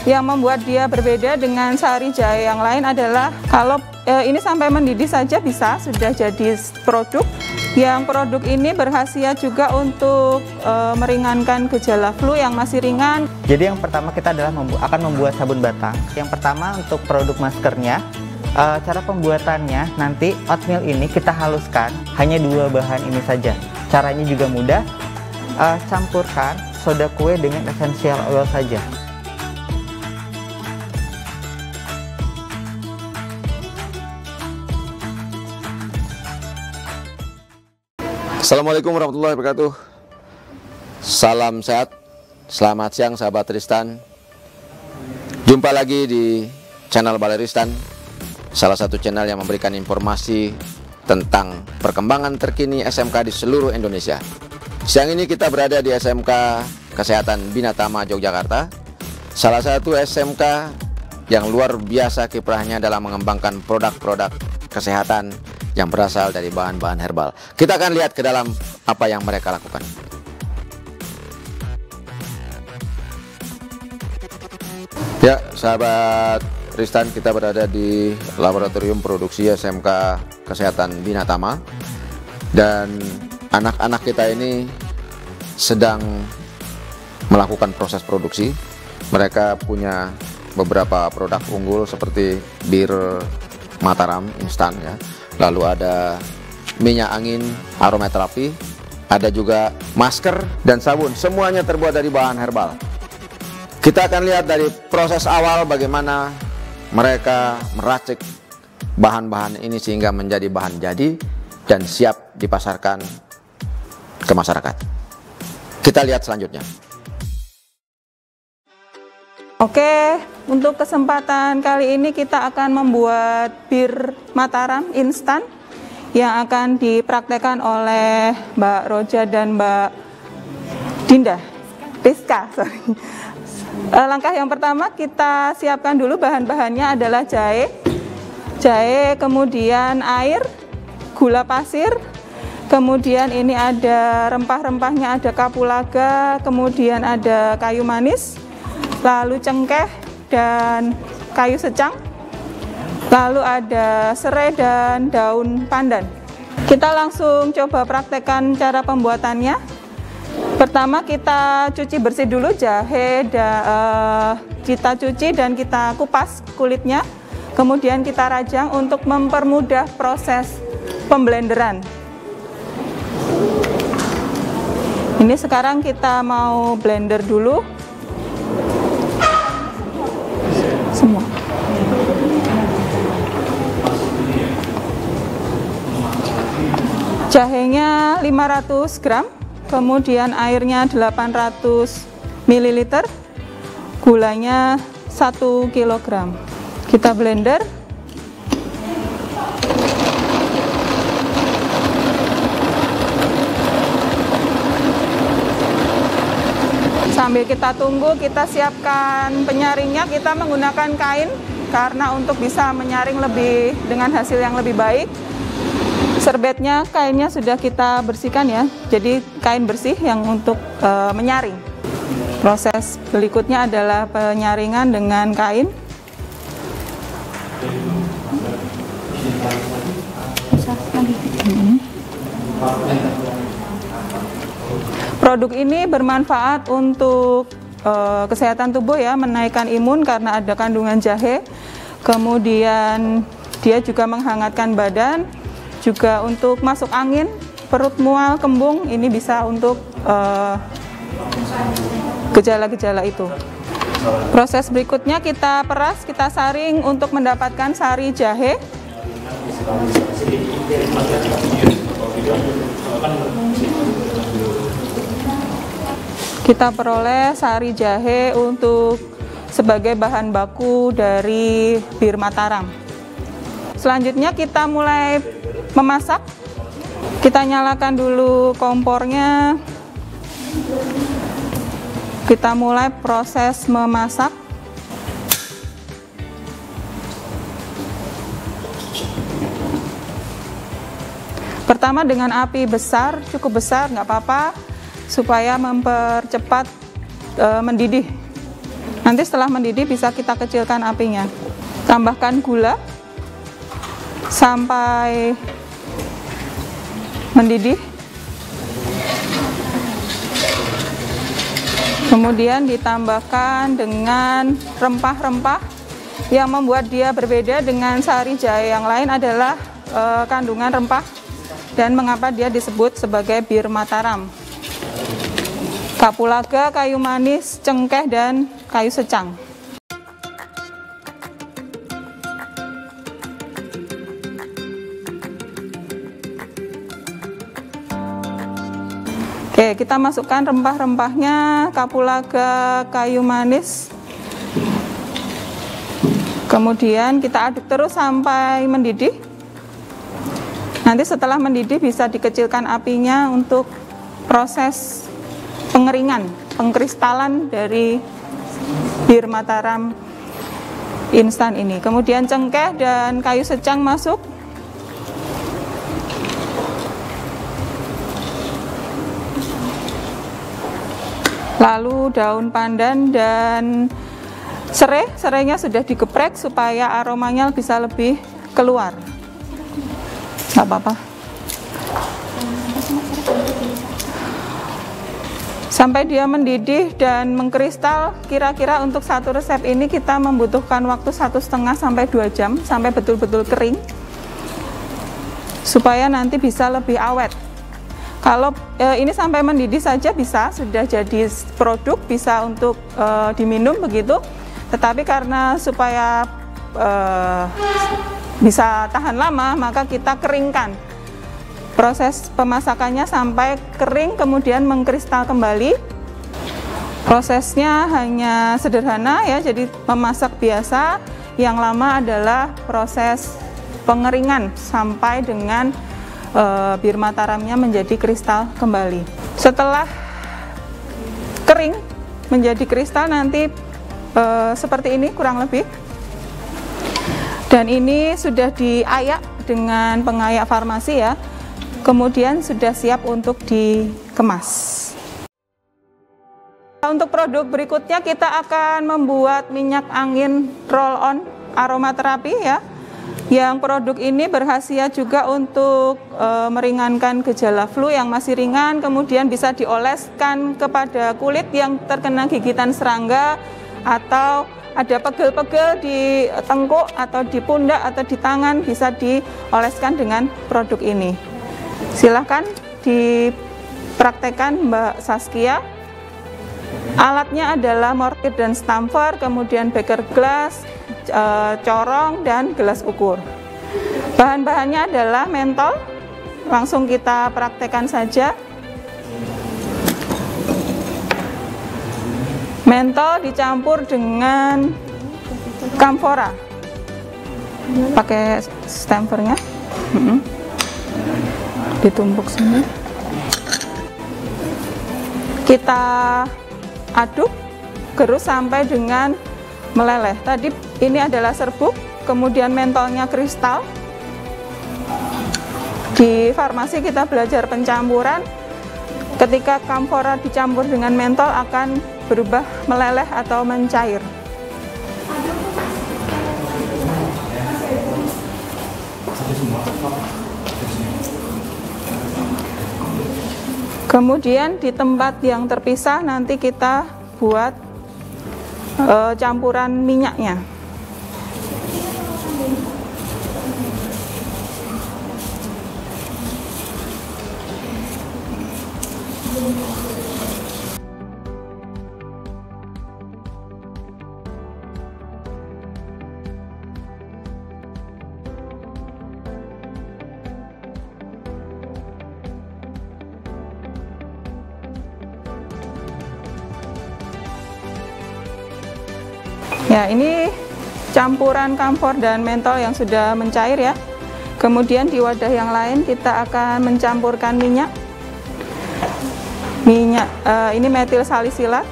Yang membuat dia berbeda dengan sari jahe yang lain adalah kalau ini sampai mendidih saja bisa, sudah jadi produk. Yang produk ini berkhasiat juga untuk meringankan gejala flu yang masih ringan. Jadi yang pertama kita adalah akan membuat sabun batang. Yang pertama untuk produk maskernya, cara pembuatannya nanti oatmeal ini kita haluskan, hanya 2 bahan ini saja. Caranya juga mudah, campurkan soda kue dengan essential oil saja. Assalamualaikum warahmatullahi wabarakatuh. Salam sehat. Selamat siang sahabat Ristan. Jumpa lagi di channel Balai Ristan, salah satu channel yang memberikan informasi tentang perkembangan terkini SMK di seluruh Indonesia. Siang ini kita berada di SMK Kesehatan Bina Tama Yogyakarta, salah satu SMK yang luar biasa kiprahnya dalam mengembangkan produk-produk kesehatan yang berasal dari bahan-bahan herbal. Kita akan lihat ke dalam apa yang mereka lakukan. Ya, sahabat Ristan, kita berada di laboratorium produksi SMK Kesehatan Bina Tama, dan anak-anak kita ini sedang melakukan proses produksi. Mereka punya beberapa produk unggul seperti bir Mataram instan ya. Lalu ada minyak angin aromaterapi, ada juga masker dan sabun, semuanya terbuat dari bahan herbal. Kita akan lihat dari proses awal bagaimana mereka meracik bahan-bahan ini sehingga menjadi bahan jadi dan siap dipasarkan ke masyarakat. Kita lihat selanjutnya. Oke, untuk kesempatan kali ini kita akan membuat bir Mataram instan yang akan dipraktekkan oleh Mbak Roja dan Mbak Dinda Piska. Langkah yang pertama kita siapkan dulu bahan-bahannya adalah jahe, kemudian air, gula pasir, kemudian ini ada rempah-rempahnya, ada kapulaga, kemudian ada kayu manis, lalu cengkeh dan kayu secang, lalu ada serai dan daun pandan. Kita langsung coba praktekkan cara pembuatannya. Pertama kita cuci bersih dulu jahe, kita cuci dan kita kupas kulitnya, kemudian kita rajang untuk mempermudah proses pemblenderan. Ini sekarang kita mau blender dulu semua. Jahenya 500 gram, kemudian airnya 800 ml, gulanya 1 kg. Kita blender. Sambil kita tunggu, kita siapkan penyaringnya. Kita menggunakan kain karena untuk bisa menyaring lebih dengan hasil yang lebih baik. Serbetnya, kainnya sudah kita bersihkan ya. Jadi kain bersih yang untuk menyaring. Proses berikutnya adalah penyaringan dengan kain. Produk ini bermanfaat untuk kesehatan tubuh ya, menaikkan imun karena ada kandungan jahe. Kemudian dia juga menghangatkan badan, juga untuk masuk angin, perut mual, kembung, ini bisa untuk gejala-gejala itu. Proses berikutnya kita peras, kita saring untuk mendapatkan sari jahe. Kita peroleh sari jahe untuk sebagai bahan baku dari bir Mataram. Selanjutnya kita mulai memasak. Kita nyalakan dulu kompornya. Kita mulai proses memasak. Pertama dengan api besar, cukup besar, nggak apa-apa, supaya mempercepat mendidih. Nanti setelah mendidih bisa kita kecilkan apinya. Tambahkan gula sampai mendidih. Kemudian ditambahkan dengan rempah-rempah. Yang membuat dia berbeda dengan sari jahe yang lain adalah kandungan rempah dan mengapa dia disebut sebagai bir Mataram. Kapulaga, kayu manis, cengkeh, dan kayu secang. Oke, kita masukkan rempah-rempahnya, kapulaga, kayu manis. Kemudian kita aduk terus sampai mendidih. Nanti setelah mendidih bisa dikecilkan apinya untuk proses pengeringan, pengkristalan dari bir Mataram instan ini. Kemudian cengkeh dan kayu secang masuk. Lalu daun pandan dan serainya sudah digeprek supaya aromanya bisa lebih keluar. Nggak apa-apa. Sampai dia mendidih dan mengkristal, kira-kira untuk satu resep ini kita membutuhkan waktu 1,5 sampai 2 jam sampai betul-betul kering, supaya nanti bisa lebih awet. Kalau ini sampai mendidih saja bisa, sudah jadi produk, bisa untuk diminum begitu. Tetapi karena supaya bisa tahan lama, maka kita keringkan. Proses pemasakannya sampai kering, kemudian mengkristal kembali. Prosesnya hanya sederhana ya, jadi memasak biasa. Yang lama adalah proses pengeringan sampai dengan bir Mataramnya menjadi kristal kembali. Setelah kering menjadi kristal nanti seperti ini kurang lebih, dan ini sudah diayak dengan pengayak farmasi ya, kemudian sudah siap untuk dikemas. Untuk produk berikutnya kita akan membuat minyak angin roll on aromaterapi ya, yang produk ini berkhasiat juga untuk meringankan gejala flu yang masih ringan, kemudian bisa dioleskan kepada kulit yang terkena gigitan serangga, atau ada pegel-pegel di tengkuk atau di pundak atau di tangan, bisa dioleskan dengan produk ini. Silahkan dipraktekkan Mbak Saskia. Alatnya adalah mortir dan stamper, kemudian beker glass, corong, dan gelas ukur. Bahan-bahannya adalah mentol. Langsung kita praktekkan saja. Mentol dicampur dengan kamfora, pakai stampernya, ditumpuk sini. Kita aduk gerus sampai dengan meleleh. Tadi ini adalah serbuk, kemudian mentolnya kristal. Di farmasi kita belajar pencampuran. Ketika kamfora dicampur dengan mentol akan berubah meleleh atau mencair. Kemudian di tempat yang terpisah nanti kita buat campuran minyaknya. Ya, ini campuran kamfor dan mentol yang sudah mencair ya. Kemudian di wadah yang lain kita akan mencampurkan minyak. Ini metil salisilat,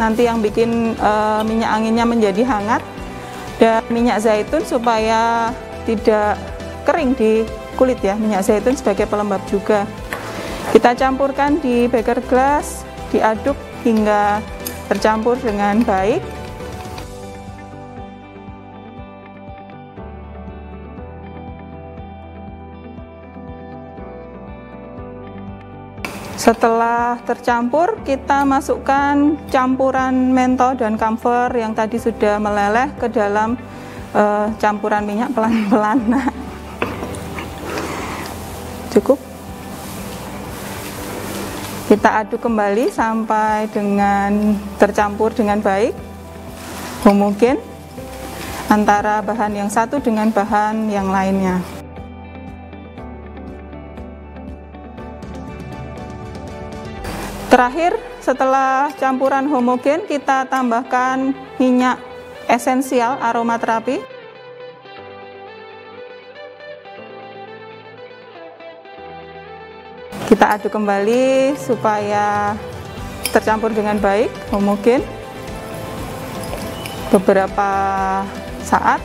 nanti yang bikin minyak anginnya menjadi hangat. Dan minyak zaitun supaya tidak kering di kulit ya, minyak zaitun sebagai pelembab juga. Kita campurkan di beker glass, diaduk hingga tercampur dengan baik. Setelah tercampur, kita masukkan campuran mentol dan camphor yang tadi sudah meleleh ke dalam campuran minyak pelan-pelan. Nah, cukup. Kita aduk kembali sampai dengan tercampur dengan baik, homogen antara bahan yang satu dengan bahan yang lainnya. Terakhir, setelah campuran homogen, kita tambahkan minyak esensial aromaterapi. Kita aduk kembali supaya tercampur dengan baik, homogen. Beberapa saat.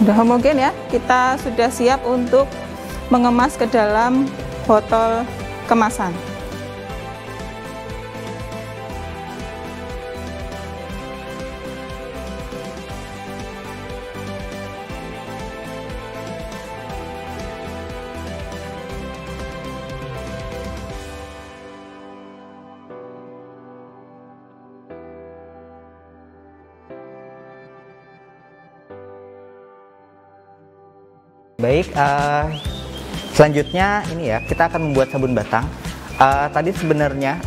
Sudah homogen ya, kita sudah siap untuk mengemas ke dalam botol kemasan. Baik, selanjutnya ini ya, kita akan membuat sabun batang. Tadi sebenarnya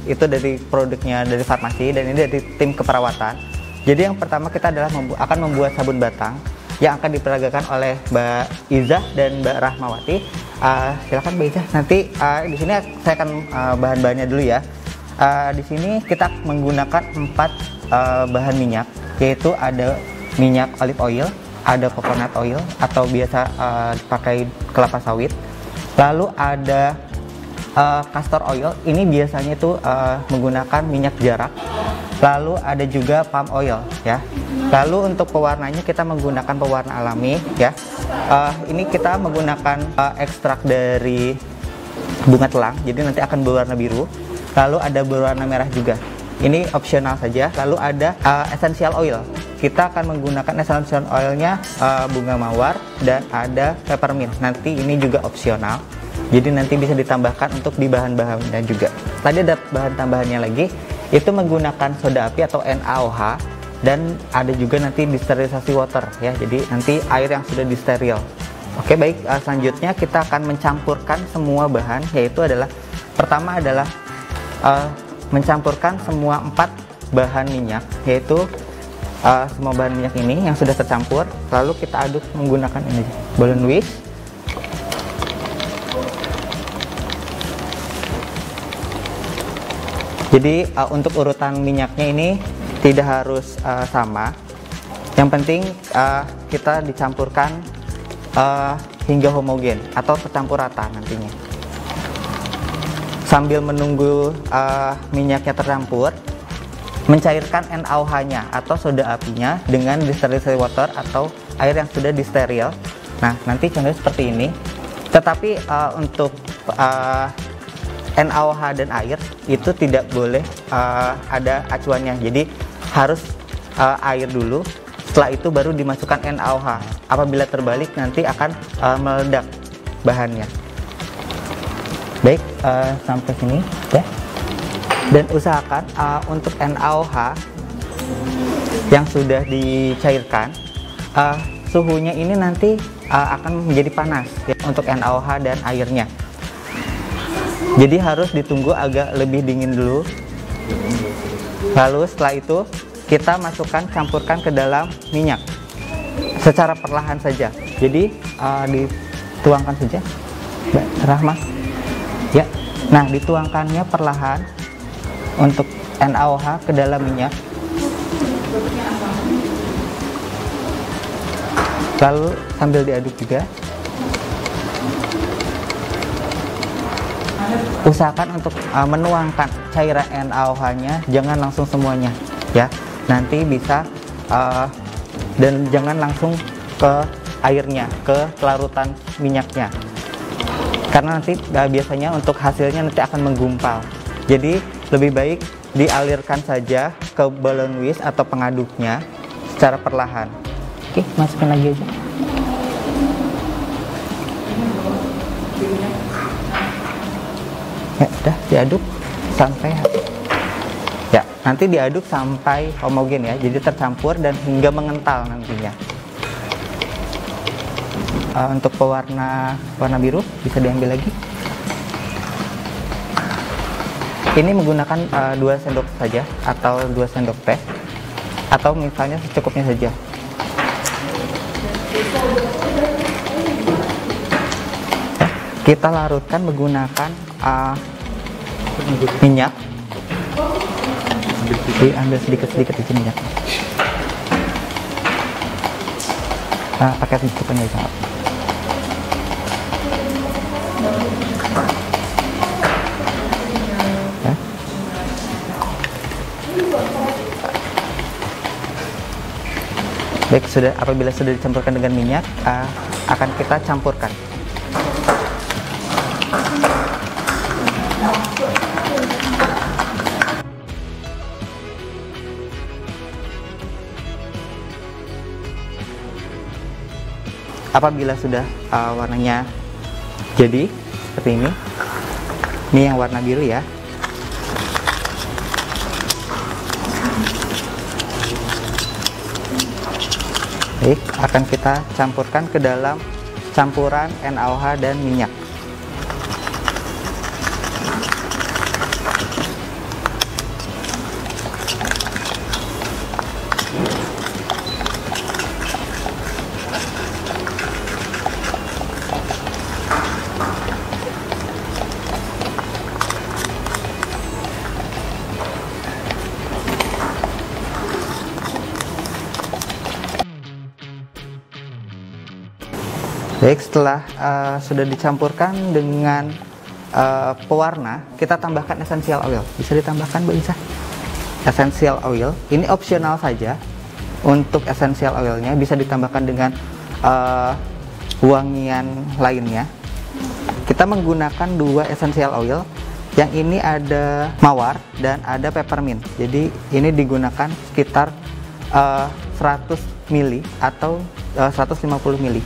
itu dari produknya dari farmasi dan ini dari tim keperawatan. Jadi yang pertama kita adalah akan membuat sabun batang yang akan diperagakan oleh Mbak Izah dan Mbak Rahmawati. Silakan Mbak Izah. Nanti di sini saya akan bahan-bahannya dulu ya. Di sini kita menggunakan 4 bahan minyak, yaitu ada minyak olive oil, ada coconut oil atau biasa dipakai kelapa sawit. Lalu ada castor oil, ini biasanya itu menggunakan minyak jarak. Lalu ada juga palm oil ya. Lalu untuk pewarnanya kita menggunakan pewarna alami ya. Ini kita menggunakan ekstrak dari bunga telang, jadi nanti akan berwarna biru. Lalu ada berwarna merah juga. Ini opsional saja. Lalu ada essential oil. Kita akan menggunakan essential oilnya bunga mawar dan ada peppermint. Nanti ini juga opsional. Jadi nanti bisa ditambahkan untuk di bahan-bahannya juga. Tadi ada bahan tambahannya lagi, itu menggunakan soda api atau NaOH dan ada juga nanti disterilisasi water ya. Jadi nanti air yang sudah disteril. Oke baik, selanjutnya kita akan mencampurkan semua bahan, yaitu adalah pertama adalah mencampurkan semua 4 bahan minyak, yaitu semua bahan minyak ini yang sudah tercampur, lalu kita aduk menggunakan ini balloon whisk. Jadi untuk urutan minyaknya ini tidak harus sama, yang penting kita dicampurkan hingga homogen atau tercampur rata nantinya. Sambil menunggu minyaknya tercampur, mencairkan NaOH-nya atau soda apinya dengan disterilisasi water atau air yang sudah disteril. Nah, nanti contohnya seperti ini. Tetapi untuk NaOH dan air itu tidak boleh ada acuannya. Jadi harus air dulu, setelah itu baru dimasukkan NaOH. Apabila terbalik nanti akan meledak bahannya. Baik, sampai sini ya. Dan usahakan untuk NaOH yang sudah dicairkan, suhunya ini nanti akan menjadi panas ya, untuk NaOH dan airnya. Jadi harus ditunggu agak lebih dingin dulu. Lalu setelah itu kita masukkan, campurkan ke dalam minyak secara perlahan saja. Jadi dituangkan saja, Mbak Rahma. Ya, nah dituangkannya perlahan untuk NaOH ke dalam minyak. Lalu sambil diaduk juga. Usahakan untuk menuangkan cairan NaOH-nya, jangan langsung semuanya ya. Nanti bisa dan jangan langsung ke airnya, ke larutan minyaknya. Karena nanti biasanya untuk hasilnya nanti akan menggumpal. Jadi lebih baik dialirkan saja ke balloon whisk atau pengaduknya secara perlahan. Oke, masukin lagi aja. Ya, udah diaduk sampai ya, nanti diaduk sampai homogen ya, jadi tercampur dan hingga mengental nantinya. Untuk pewarna warna biru bisa diambil lagi. Ini menggunakan 2 sendok saja atau 2 sendok teh, atau misalnya secukupnya saja. Kita larutkan menggunakan minyak. Ambil sedikit-sedikit aja minyak. Pakai secukupnya aja. Baik, apabila sudah dicampurkan dengan minyak, akan kita campurkan. Apabila sudah warnanya jadi seperti ini yang warna biru ya. Baik, akan kita campurkan ke dalam campuran NaOH dan minyak. Baik, setelah sudah dicampurkan dengan pewarna, kita tambahkan essential oil. Bisa ditambahkan, Mbak Isa? Essential oil, ini opsional saja. Untuk essential oilnya bisa ditambahkan dengan wangian lainnya. Kita menggunakan 2 essential oil. Yang ini ada mawar dan ada peppermint. Jadi ini digunakan sekitar 100 ml atau 150 ml.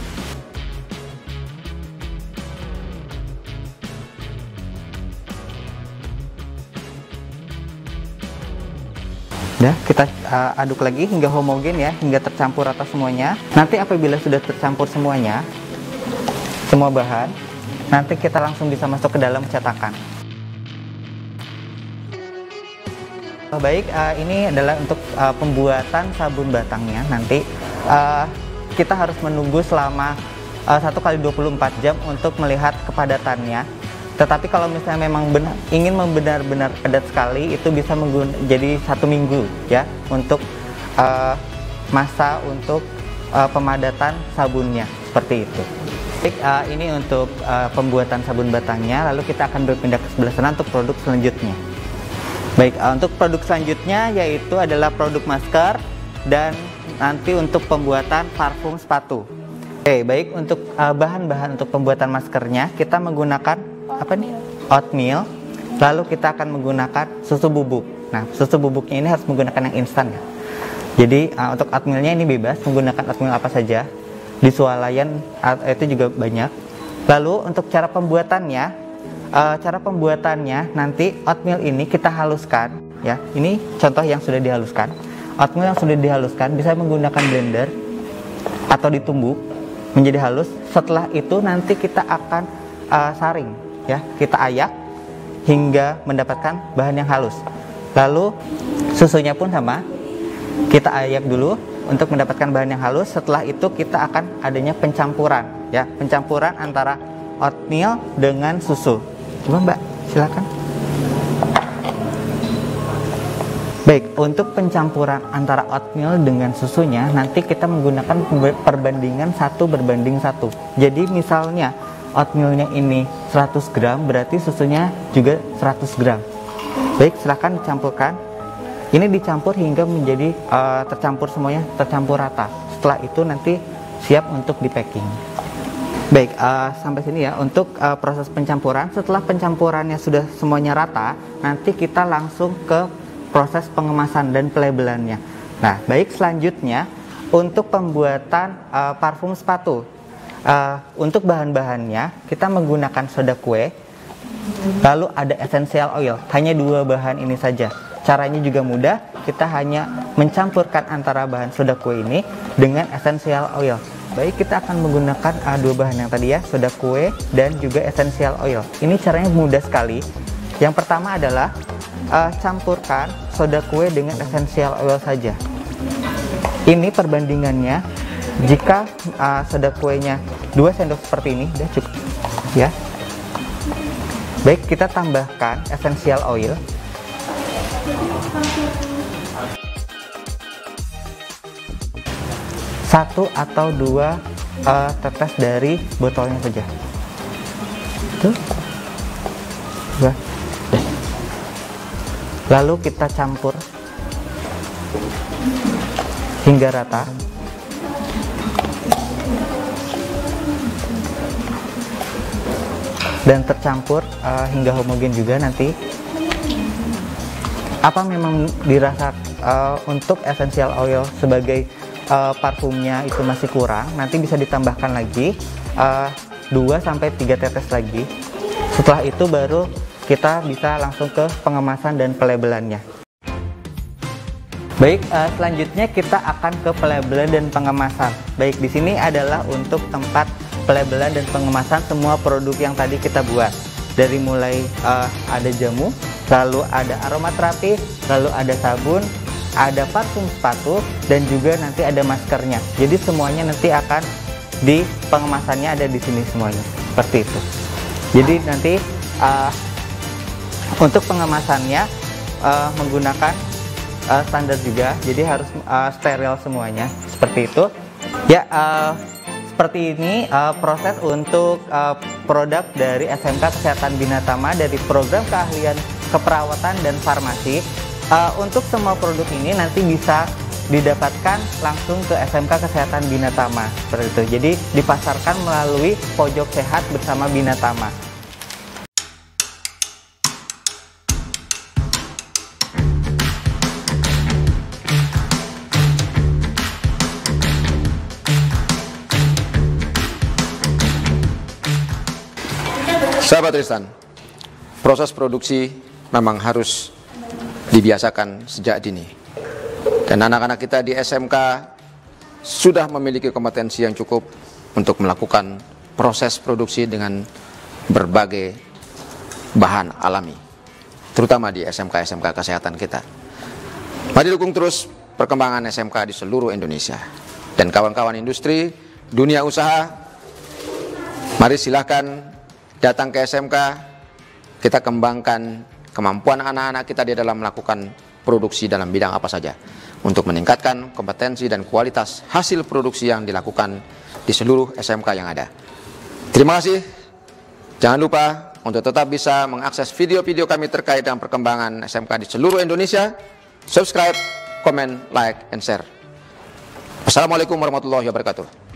Nah, kita aduk lagi hingga homogen ya, hingga tercampur rata semuanya. Nanti apabila sudah tercampur semuanya, semua bahan, nanti kita langsung bisa masuk ke dalam cetakan. Baik, ini adalah untuk pembuatan sabun batangnya. Nanti kita harus menunggu selama 1 kali 24 jam untuk melihat kepadatannya. Tetapi kalau misalnya memang ingin benar-benar padat sekali, itu bisa jadi 1 minggu ya untuk masa untuk pemadatan sabunnya, seperti itu. Baik, ini untuk pembuatan sabun batangnya. Lalu kita akan berpindah ke sebelah sana untuk produk selanjutnya. Baik, untuk produk selanjutnya yaitu adalah produk masker dan nanti untuk pembuatan parfum sepatu. Oke, baik, untuk bahan-bahan untuk pembuatan maskernya kita menggunakan apa nih? Oatmeal. Lalu kita akan menggunakan susu bubuk. Nah, susu bubuknya ini harus menggunakan yang instan ya. Jadi untuk oatmealnya ini bebas, menggunakan oatmeal apa saja. Di swalayan itu juga banyak. Lalu untuk cara pembuatannya nanti oatmeal ini kita haluskan ya. Ini contoh yang sudah dihaluskan. Oatmeal yang sudah dihaluskan bisa menggunakan blender atau ditumbuk menjadi halus. Setelah itu nanti kita akan saring ya, kita ayak hingga mendapatkan bahan yang halus. Lalu susunya pun sama, kita ayak dulu untuk mendapatkan bahan yang halus. Setelah itu kita akan adanya pencampuran ya, pencampuran antara oatmeal dengan susu. Coba Mbak, silakan. Baik, untuk pencampuran antara oatmeal dengan susunya nanti kita menggunakan perbandingan 1:1. Jadi misalnya oatmealnya ini 100 gram, berarti susunya juga 100 gram. Baik, silahkan dicampurkan. Ini dicampur hingga menjadi tercampur semuanya, tercampur rata. Setelah itu nanti siap untuk di packing. Baik, sampai sini ya untuk proses pencampuran. Setelah pencampurannya sudah semuanya rata, nanti kita langsung ke proses pengemasan dan pelabelannya. Nah, baik, selanjutnya untuk pembuatan parfum sepatu. Untuk bahan-bahannya kita menggunakan soda kue, lalu ada essential oil, hanya 2 bahan ini saja. Caranya juga mudah, kita hanya mencampurkan antara bahan soda kue ini dengan essential oil. Baik, kita akan menggunakan 2 bahan yang tadi ya, soda kue dan juga essential oil. Ini caranya mudah sekali. Yang pertama adalah campurkan soda kue dengan essential oil saja. Ini perbandingannya, jika soda kuenya 2 sendok seperti ini, udah cukup ya. Baik, kita tambahkan essential oil. Satu atau 2 tetes dari botolnya saja. Tuh. Lalu kita campur hingga rata. Dan tercampur hingga homogen juga nanti. Apa memang dirasa untuk essential oil sebagai parfumnya itu masih kurang, nanti bisa ditambahkan lagi 2-3 tetes lagi. Setelah itu baru kita bisa langsung ke pengemasan dan pelabelannya. Baik, selanjutnya kita akan ke pelabelan dan pengemasan. Baik, di sini adalah untuk tempat pelabelan dan pengemasan semua produk yang tadi kita buat. Dari mulai ada jamu, lalu ada aromaterapi, lalu ada sabun, ada parfum sepatu, dan juga nanti ada maskernya. Jadi semuanya nanti akan di pengemasannya ada di sini semuanya, seperti itu. Jadi nanti untuk pengemasannya menggunakan standar juga, jadi harus steril semuanya, seperti itu. Ya, seperti ini proses untuk produk dari SMK Kesehatan Binatama dari program keahlian keperawatan dan farmasi. Untuk semua produk ini nanti bisa didapatkan langsung ke SMK Kesehatan Binatama, seperti itu. Jadi dipasarkan melalui Pojok Sehat bersama Binatama. Sahabat Tristan, proses produksi memang harus dibiasakan sejak dini. Dan anak-anak kita di SMK sudah memiliki kompetensi yang cukup untuk melakukan proses produksi dengan berbagai bahan alami, terutama di SMK-SMK kesehatan kita. Mari dukung terus perkembangan SMK di seluruh Indonesia. Dan kawan-kawan industri, dunia usaha, mari silahkan datang ke SMK, kita kembangkan kemampuan anak-anak kita di dalam melakukan produksi dalam bidang apa saja untuk meningkatkan kompetensi dan kualitas hasil produksi yang dilakukan di seluruh SMK yang ada. Terima kasih. Jangan lupa untuk tetap bisa mengakses video-video kami terkait dengan perkembangan SMK di seluruh Indonesia. Subscribe, comment, like, and share. Assalamualaikum warahmatullahi wabarakatuh.